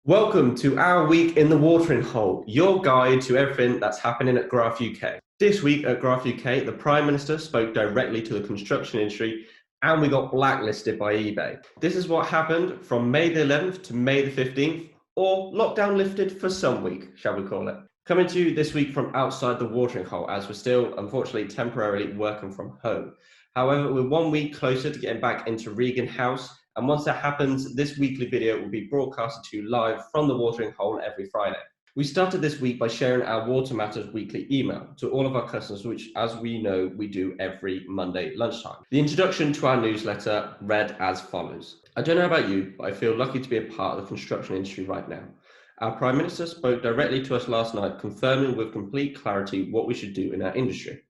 Welcome to our week in the watering hole, your guide to everything that's happening at GRAF UK. This week at GRAF UK, the Prime Minister spoke directly to the construction industry and we got blacklisted by eBay. This is what happened from May the 11th to May the 15th, or lockdown lifted for some week, shall we call it. Coming to you this week from outside the watering hole, as we're still, unfortunately, temporarily working from home. However, we're 1 week closer to getting back into Regen House, and once that happens, this weekly video will be broadcasted to you live from the watering hole every Friday. We started this week by sharing our Water Matters weekly email to all of our customers, which, as we know, we do every Monday lunchtime. The introduction to our newsletter read as follows. I don't know about you, but I feel lucky to be a part of the construction industry right now. Our Prime Minister spoke directly to us last night, confirming with complete clarity what we should do in our industry.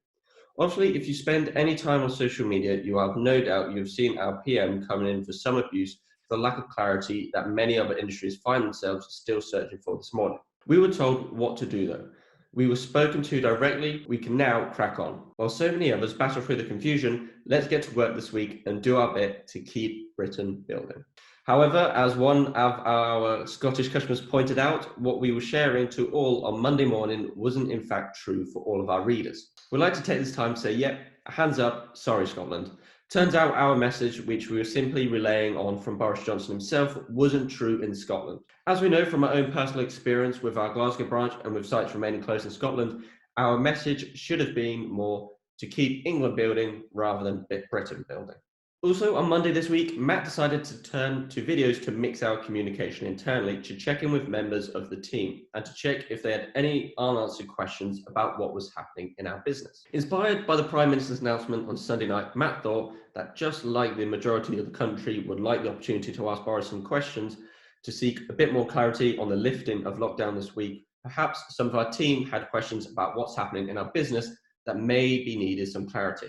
Obviously, if you spend any time on social media, you have no doubt you've seen our PM coming in for some abuse for the lack of clarity that many other industries find themselves still searching for this morning. We were told what to do though. We were spoken to directly, we can now crack on. While so many others battle through the confusion, let's get to work this week and do our bit to keep Britain building. However, as one of our Scottish customers pointed out, what we were sharing to all on Monday morning wasn't in fact true for all of our readers. We'd like to take this time to say, yep, hands up, sorry Scotland. Turns out our message, which we were simply relaying on from Boris Johnson himself, wasn't true in Scotland. As we know from our own personal experience with our Glasgow branch and with sites remaining closed in Scotland, our message should have been more to keep England building rather than Britain building. Also, on Monday this week, Matt decided to turn to videos to mix our communication internally, to check in with members of the team and to check if they had any unanswered questions about what was happening in our business. Inspired by the Prime Minister's announcement on Sunday night, Matt thought that just like the majority of the country would like the opportunity to ask Boris some questions to seek a bit more clarity on the lifting of lockdown this week, perhaps some of our team had questions about what's happening in our business that maybe needed some clarity.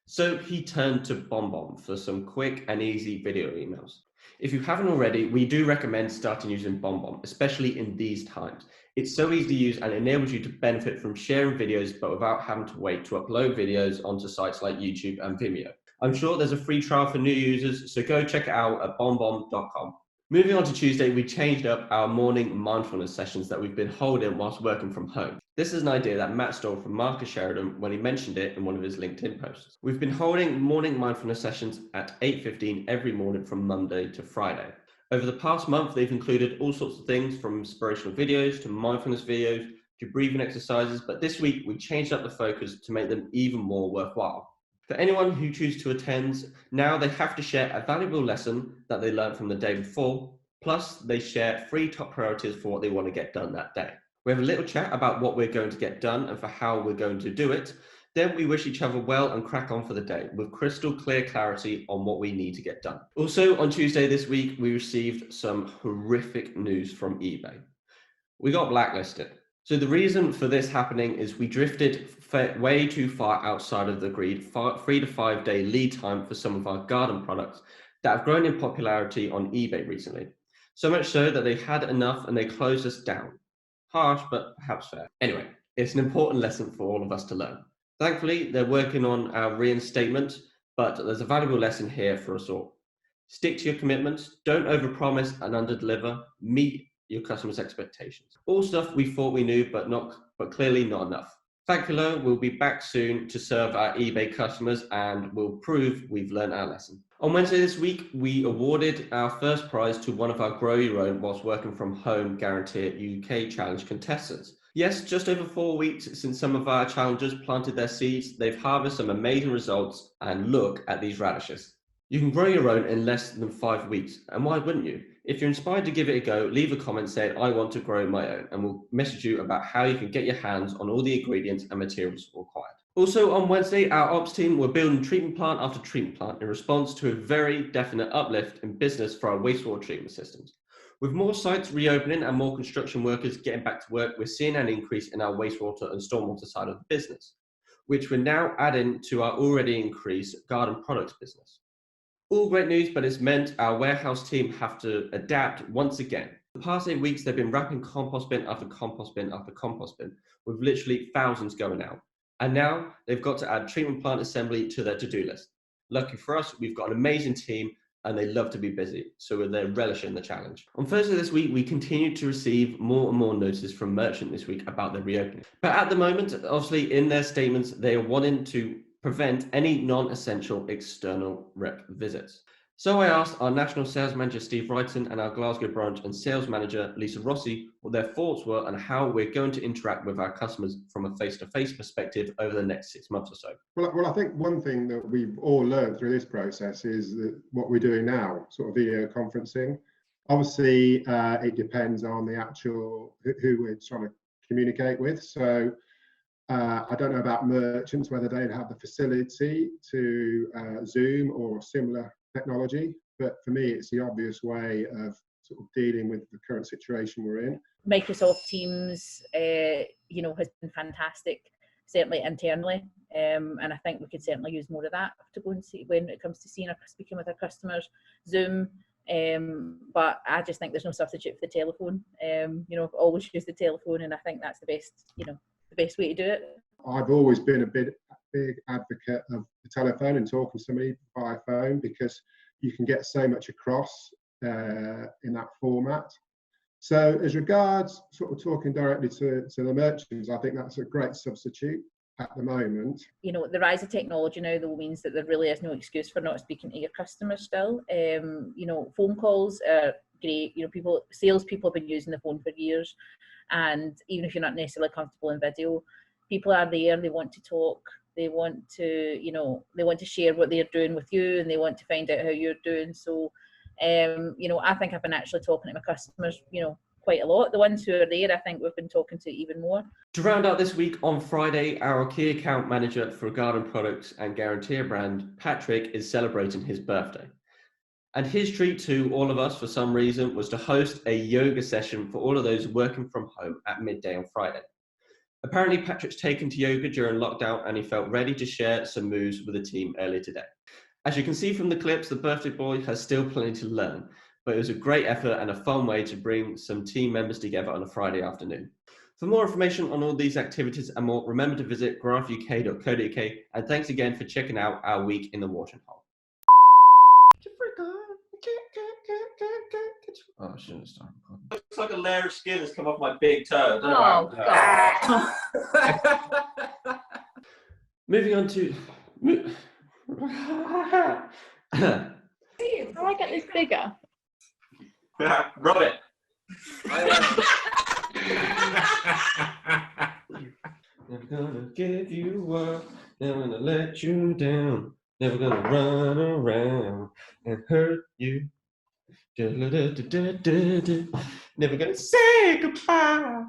So he turned to BombBomb for some quick and easy video emails. If you haven't already, we do recommend starting using BombBomb, especially in these times. It's so easy to use and enables you to benefit from sharing videos, but without having to wait to upload videos onto sites like YouTube and Vimeo. I'm sure there's a free trial for new users, so go check it out at bombbomb.com. Moving on to Tuesday, we changed up our morning mindfulness sessions that we've been holding whilst working from home. This is an idea that Matt stole from Marcus Sheridan when he mentioned it in one of his LinkedIn posts. We've been holding morning mindfulness sessions at 8:15 every morning from Monday to Friday. Over the past month, they've included all sorts of things from inspirational videos to mindfulness videos to breathing exercises, but this week we changed up the focus to make them even more worthwhile. For anyone who chooses to attend, now they have to share a valuable lesson that they learned from the day before, plus they share 3 top priorities for what they want to get done that day. We have a little chat about what we're going to get done and for how we're going to do it. Then we wish each other well and crack on for the day with crystal clear clarity on what we need to get done. Also on Tuesday this week, we received some horrific news from eBay. We got blacklisted. So the reason for this happening is we drifted way too far outside of the agreed 3 to 5 day lead time for some of our garden products that have grown in popularity on eBay recently. So much so that they had enough and they closed us down. Harsh, but perhaps fair. Anyway, it's an important lesson for all of us to learn. Thankfully, they're working on our reinstatement, but there's a valuable lesson here for us all. Stick to your commitments, don't overpromise and underdeliver, meet your customers' expectations. All stuff we thought we knew, but clearly not enough. Thankfully, we'll be back soon to serve our eBay customers and we'll prove we've learned our lesson. On Wednesday this week, we awarded our first prize to one of our Grow Your Own whilst working from home Guarantee UK Challenge contestants. Yes, just over 4 weeks since some of our challengers planted their seeds, they've harvested some amazing results, and look at these radishes. You can grow your own in less than 5 weeks, and why wouldn't you? If you're inspired to give it a go, leave a comment saying, I want to grow my own, and we'll message you about how you can get your hands on all the ingredients and materials required. Also on Wednesday, our ops team were building treatment plant after treatment plant in response to a very definite uplift in business for our wastewater treatment systems. With more sites reopening and more construction workers getting back to work, we're seeing an increase in our wastewater and stormwater side of the business, which we're now adding to our already increased garden products business. All great news, but it's meant our warehouse team have to adapt once again. The past 8 weeks, they've been wrapping compost bin after compost bin after compost bin, with literally thousands going out. And now they've got to add treatment plant assembly to their to-do list. Lucky for us, we've got an amazing team and they love to be busy, so they're relishing the challenge. On Thursday this week, we continued to receive more and more notices from merchants this week about the reopening. But at the moment, obviously, in their statements, they are wanting to prevent any non-essential external rep visits. So I asked our National Sales Manager, Steve Righton, and our Glasgow branch and Sales Manager, Lisa Rossi, what their thoughts were on how we're going to interact with our customers from a face-to-face perspective over the next 6 months or so. Well, I think one thing that we've all learned through this process is that what we're doing now, sort of video conferencing. Obviously, it depends on the actual who we're trying to communicate with. So I don't know about merchants, whether they'd have the facility to Zoom or similar technology, but for me, it's the obvious way of sort of dealing with the current situation we're in. Microsoft Teams, has been fantastic, certainly internally, and I think we could certainly use more of that to go and see when it comes to speaking with our customers. Zoom, but I just think there's no substitute for the telephone. Always use the telephone, and I think that's the best way to do it. I've always been a big advocate of the telephone and talking to somebody by phone, because you can get so much across in that format. So as regards sort of talking directly to the merchants, I think that's a great substitute at the moment. The rise of technology now, though, means that there really is no excuse for not speaking to your customers still. Phone calls are great. Salespeople have been using the phone for years, and even if you're not necessarily comfortable in video, people are there. They want to talk. They want to share what they're doing with you, and they want to find out how you're doing. So, I think I've been actually talking to my customers, quite a lot. The ones who are there, I think we've been talking to even more. To round out this week, on Friday, our key account manager for garden products and Guarantee brand, Patrick, is celebrating his birthday. And his treat to all of us, for some reason, was to host a yoga session for all of those working from home at midday on Friday. Apparently, Patrick's taken to yoga during lockdown, and he felt ready to share some moves with the team earlier today. As you can see from the clips, the birthday boy has still plenty to learn, but it was a great effort and a fun way to bring some team members together on a Friday afternoon. For more information on all these activities and more, remember to visit grafuk.co.uk, and thanks again for checking out our week in the watering hole. Oh, I shouldn't have started. Looks like a layer of skin has come off my big toe. Oh, God. Moving on to... Steve, how do I get this bigger? Rub it. Never gonna give you up, never gonna let you down, never gonna run around and hurt you. Never gonna say goodbye.